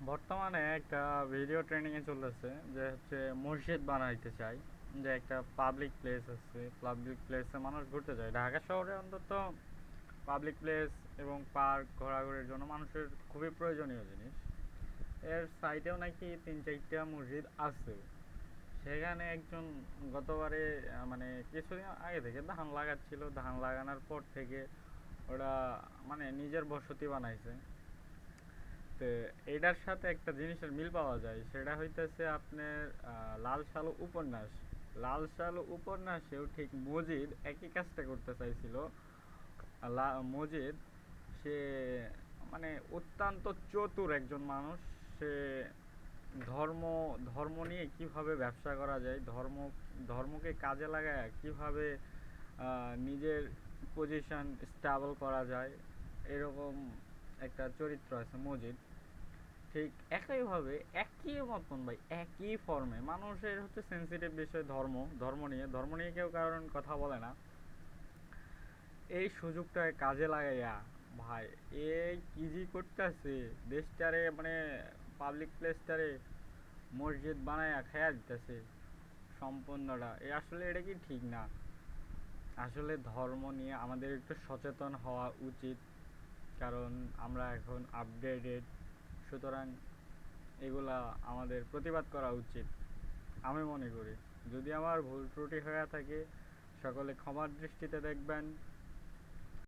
বর্তমানে একটা ভিডিও ট্রেন্ডিংয়ে চলতেছে যে হচ্ছে মসজিদ বানাইতে চাই। যে একটা পাবলিক প্লেস আছে, পাবলিক প্লেসে মানুষ ঘুরতে যায়। ঢাকা শহরে অন্তত পাবলিক প্লেস এবং পার্ক ঘোরাঘুরির জন্য মানুষের খুবই প্রয়োজনীয় জিনিস। এর সাইডেও নাকি 3-4টা মসজিদ আছে। সেখানে একজন গতবারে মানে কিছুদিন আগে থেকে ধান লাগাচ্ছিল। ধান লাগানোর পর থেকে ওরা মানে নিজের বসতি বানাইছে। তো এটার সাথে একটা জিনিসের মিল পাওয়া যায়, সেটা হইতেছে আপনার লাল সালু উপন্যাস। লাল সালু উপন্যাসেও ঠিক মজিদ একই কাজটা করতে চাইছিল। মজিদ সে মানে অত্যন্ত চতুর একজন মানুষ। সে ধর্ম ধর্ম নিয়ে কিভাবে ব্যবসা করা যায়, ধর্মকে কাজে লাগায় কিভাবে নিজের পজিশন স্টেবল করা যায়, এরকম একটা চরিত্র আছে মজিদ। ঠিক একইভাবে একই মতন ভাই, একই ফর্মে মানুষের হচ্ছে সেন্সিটিভ বিষয় ধর্ম। ধর্ম নিয়ে কেউ কারণ কথা বলে না। এই সুযোগটাকে কাজে লাগাইয়া ভাই এ কি জি করতেছে দেশটারে, মানে পাবলিক প্লেসটারে মসজিদ বানায়া খেয়া দিতেছে সম্পূর্ণটা। আসলে এটা কি ঠিক না? আসলে ধর্ম নিয়ে আমাদের একটু সচেতন হওয়া উচিত, কারণ আমরা এখন আপডেটেড। সুতরাং এগুলা আমাদের প্রতিবাদ করা উচিত আমি মনে করি। যদি আমার ভুল ত্রুটি হয়ে থাকে সকলে ক্ষমার দৃষ্টিতে দেখবেন।